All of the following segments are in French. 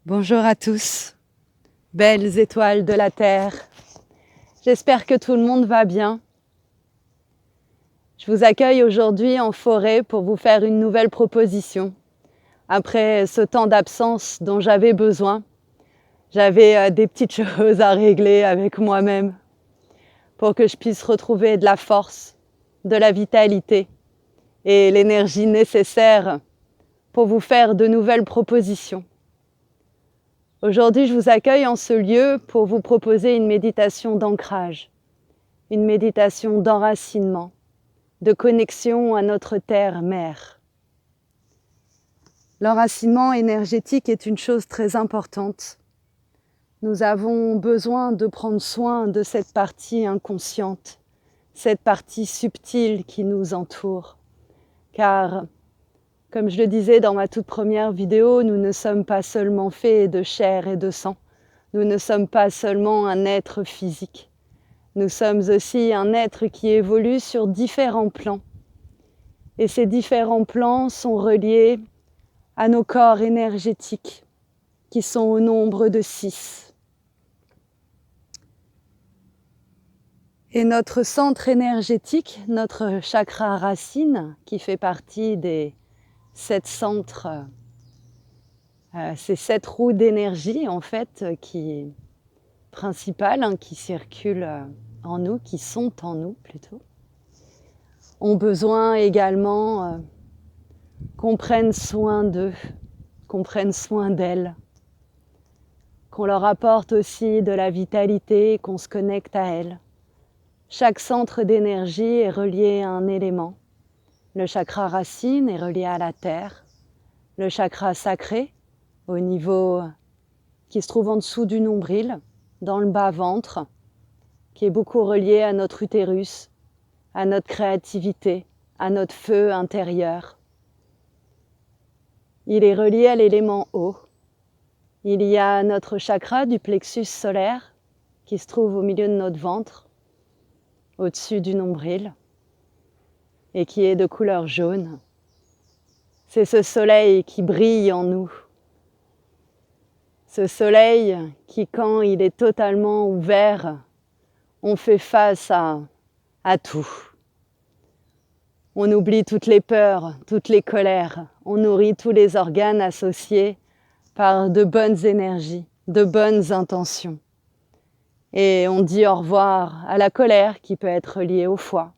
Bonjour à tous, belles étoiles de la Terre. J'espère que tout le monde va bien. Je vous accueille aujourd'hui en forêt pour vous faire une nouvelle proposition. Après ce temps d'absence dont j'avais besoin, j'avais des petites choses à régler avec moi-même pour que je puisse retrouver de la force, de la vitalité et l'énergie nécessaire pour vous faire de nouvelles propositions. Aujourd'hui, je vous accueille en ce lieu pour vous proposer une méditation d'ancrage, une méditation d'enracinement, de connexion à notre terre-mère. L'enracinement énergétique est une chose très importante. Nous avons besoin de prendre soin de cette partie inconsciente, cette partie subtile qui nous entoure. Car, comme je le disais dans ma toute première vidéo, nous ne sommes pas seulement faits de chair et de sang. Nous ne sommes pas seulement un être physique. Nous sommes aussi un être qui évolue sur différents plans. Et ces différents plans sont reliés à nos corps énergétiques, qui sont au nombre de 6. Et notre centre énergétique, notre chakra racine, qui fait partie des 7 centres, ces 7 roues d'énergie en fait, principales, qui circulent en nous, qui sont en nous plutôt, ont besoin également qu'on prenne soin d'eux, qu'on prenne soin d'elles, qu'on leur apporte aussi de la vitalité, qu'on se connecte à elles. Chaque centre d'énergie est relié à un élément. Le chakra racine est relié à la terre, le chakra sacré, au niveau qui se trouve en dessous du nombril, dans le bas-ventre, qui est beaucoup relié à notre utérus, à notre créativité, à notre feu intérieur. Il est relié à l'élément eau. Il y a notre chakra du plexus solaire qui se trouve au milieu de notre ventre, au-dessus du nombril, et qui est de couleur jaune. C'est ce soleil qui brille en nous. Ce soleil qui, quand il est totalement ouvert, on fait face à tout. On oublie toutes les peurs, toutes les colères. On nourrit tous les organes associés par de bonnes énergies, de bonnes intentions. Et on dit au revoir à la colère qui peut être liée au foie,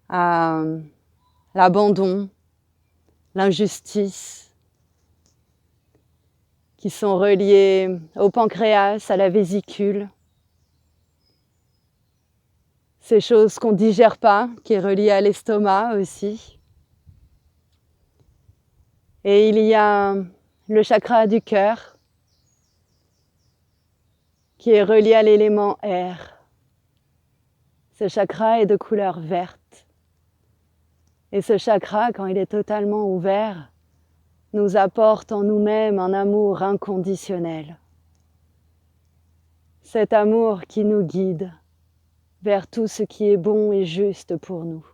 à l'abandon, l'injustice, qui sont reliés au pancréas, à la vésicule. Ces choses qu'on ne digère pas, qui est reliée à l'estomac aussi. Et il y a le chakra du cœur, qui est relié à l'élément air. Ce chakra est de couleur verte. Et ce chakra, quand il est totalement ouvert, nous apporte en nous-mêmes un amour inconditionnel. Cet amour qui nous guide vers tout ce qui est bon et juste pour nous.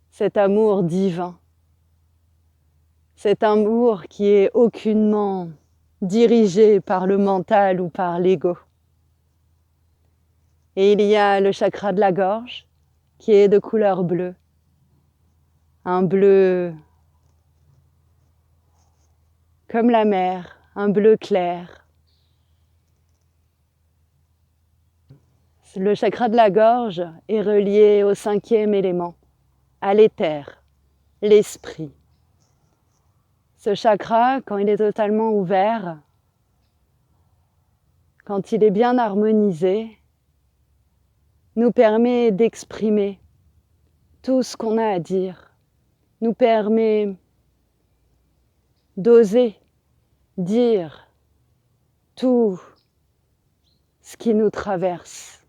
Cet amour divin. Cet amour qui est aucunement dirigé par le mental ou par l'ego. Et il y a le chakra de la gorge qui est de couleur bleue. Un bleu comme la mer, un bleu clair. Le chakra de la gorge est relié au 5e élément, à l'éther, l'esprit. Ce chakra, quand il est totalement ouvert, quand il est bien harmonisé, nous permet d'exprimer tout ce qu'on a à dire, nous permet d'oser dire tout ce qui nous traverse.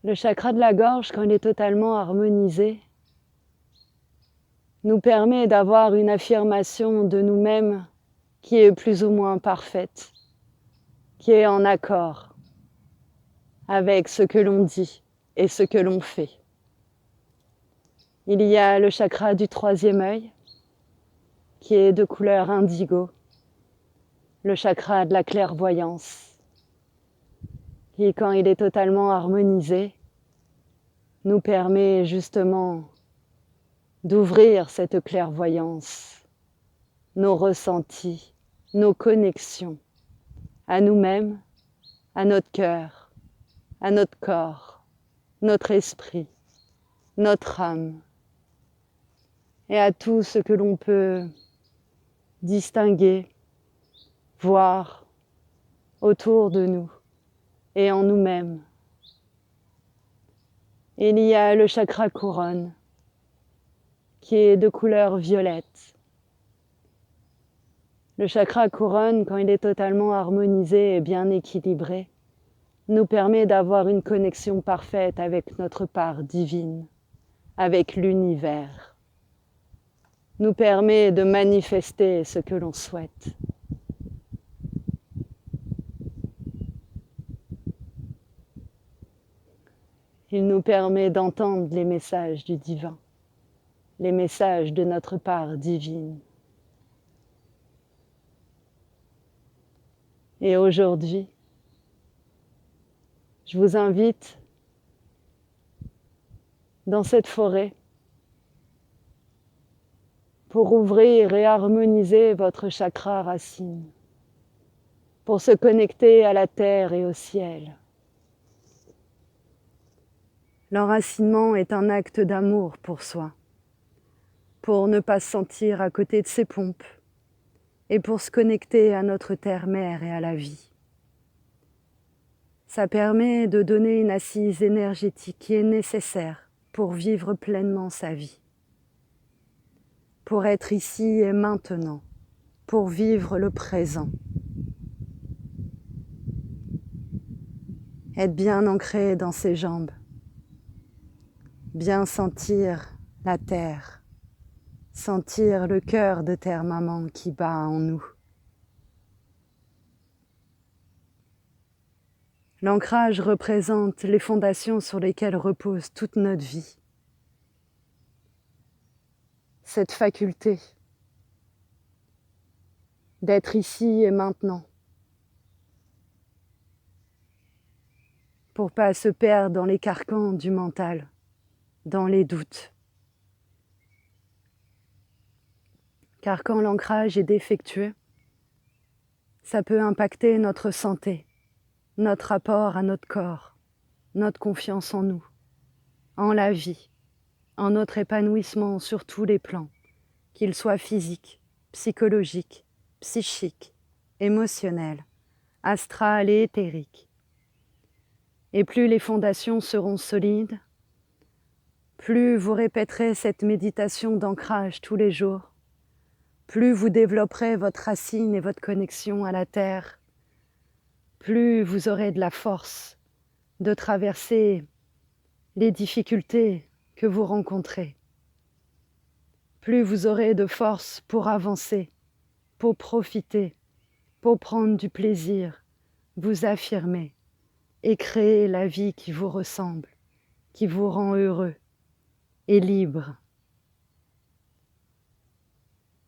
Le chakra de la gorge, quand il est totalement harmonisé, nous permet d'avoir une affirmation de nous-mêmes qui est plus ou moins parfaite, qui est en accord avec ce que l'on dit et ce que l'on fait. Il y a le chakra du 3e œil qui est de couleur indigo, le chakra de la clairvoyance, qui, quand il est totalement harmonisé, nous permet justement d'ouvrir cette clairvoyance, nos ressentis, nos connexions à nous-mêmes, à notre cœur, à notre corps, notre esprit, notre âme, et à tout ce que l'on peut distinguer, voir autour de nous et en nous-mêmes. Il y a le chakra couronne, qui est de couleur violette. Le chakra couronne, quand il est totalement harmonisé et bien équilibré, nous permet d'avoir une connexion parfaite avec notre part divine, avec l'univers. Nous permet de manifester ce que l'on souhaite. Il nous permet d'entendre les messages du divin, les messages de notre part divine. Et aujourd'hui, je vous invite dans cette forêt pour ouvrir et harmoniser votre chakra racine, pour se connecter à la terre et au ciel. L'enracinement est un acte d'amour pour soi, pour ne pas se sentir à côté de ses pompes et pour se connecter à notre terre-mère et à la vie. Ça permet de donner une assise énergétique qui est nécessaire pour vivre pleinement sa vie, pour être ici et maintenant, pour vivre le présent. Être bien ancré dans ses jambes, bien sentir la terre, sentir le cœur de terre-maman qui bat en nous. L'ancrage représente les fondations sur lesquelles repose toute notre vie. Cette faculté d'être ici et maintenant, pour ne pas se perdre dans les carcans du mental, dans les doutes. Car quand l'ancrage est défectueux, ça peut impacter notre santé, notre rapport à notre corps, notre confiance en nous, en la vie, en notre épanouissement sur tous les plans, qu'il soit physique, psychologique, psychique, émotionnel, astral et éthérique. Et plus les fondations seront solides, plus vous répéterez cette méditation d'ancrage tous les jours, plus vous développerez votre racine et votre connexion à la terre, plus vous aurez de la force de traverser les difficultés que vous rencontrez. Plus vous aurez de force pour avancer, pour profiter, pour prendre du plaisir, vous affirmer et créer la vie qui vous ressemble, qui vous rend heureux et libre.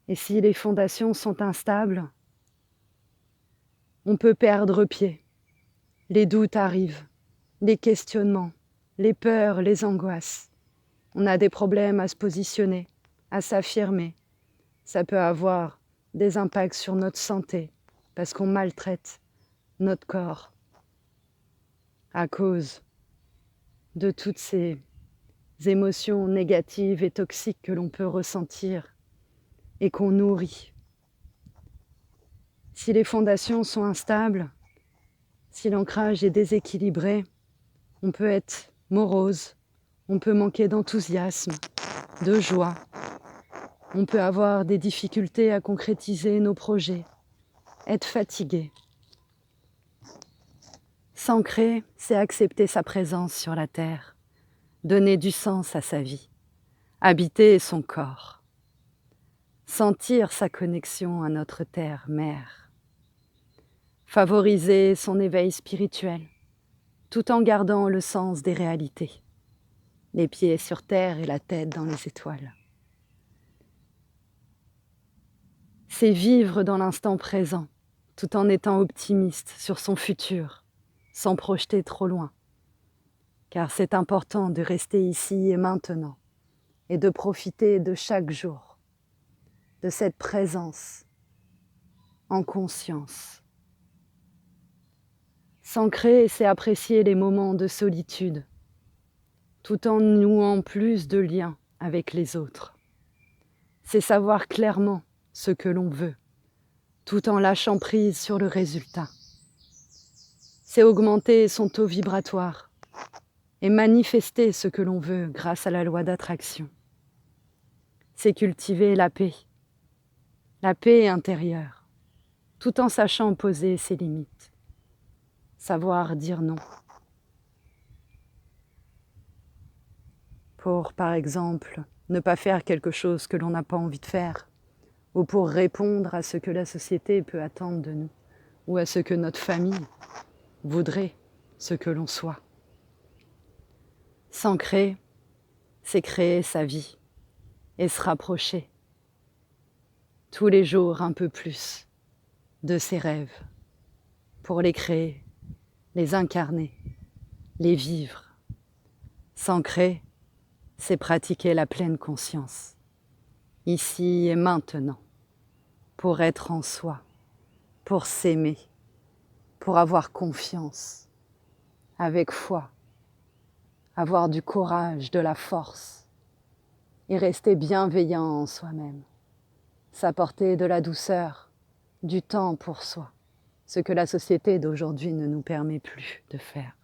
Et si les fondations sont instables, on peut perdre pied. Les doutes arrivent, les questionnements, les peurs, les angoisses. On a des problèmes à se positionner, à s'affirmer. Ça peut avoir des impacts sur notre santé parce qu'on maltraite notre corps à cause de toutes ces émotions négatives et toxiques que l'on peut ressentir et qu'on nourrit. Si les fondations sont instables, si l'ancrage est déséquilibré, on peut être morose, on peut manquer d'enthousiasme, de joie, on peut avoir des difficultés à concrétiser nos projets, être fatigué. S'ancrer, c'est accepter sa présence sur la terre, donner du sens à sa vie, habiter son corps, sentir sa connexion à notre terre-mère, favoriser son éveil spirituel, tout en gardant le sens des réalités, les pieds sur terre et la tête dans les étoiles. c'est vivre dans l'instant présent, tout en étant optimiste sur son futur, sans projeter trop loin. Car c'est important de rester ici et maintenant, et de profiter de chaque jour, de cette présence en conscience. S'ancrer, c'est apprécier les moments de solitude, tout en nouant plus de liens avec les autres. C'est savoir clairement ce que l'on veut, tout en lâchant prise sur le résultat. C'est augmenter son taux vibratoire et manifester ce que l'on veut grâce à la loi d'attraction. C'est cultiver la paix intérieure, tout en sachant poser ses limites. Savoir dire non. Pour, par exemple, ne pas faire quelque chose que l'on n'a pas envie de faire, ou pour répondre à ce que la société peut attendre de nous, ou à ce que notre famille voudrait ce que l'on soit. S'ancrer, c'est créer sa vie et se rapprocher tous les jours un peu plus de ses rêves pour les créer, les incarner, les vivre. S'ancrer, c'est pratiquer la pleine conscience, ici et maintenant, pour être en soi, pour s'aimer, pour avoir confiance, avec foi, avoir du courage, de la force, et rester bienveillant en soi-même, s'apporter de la douceur, du temps pour soi, ce que la société d'aujourd'hui ne nous permet plus de faire.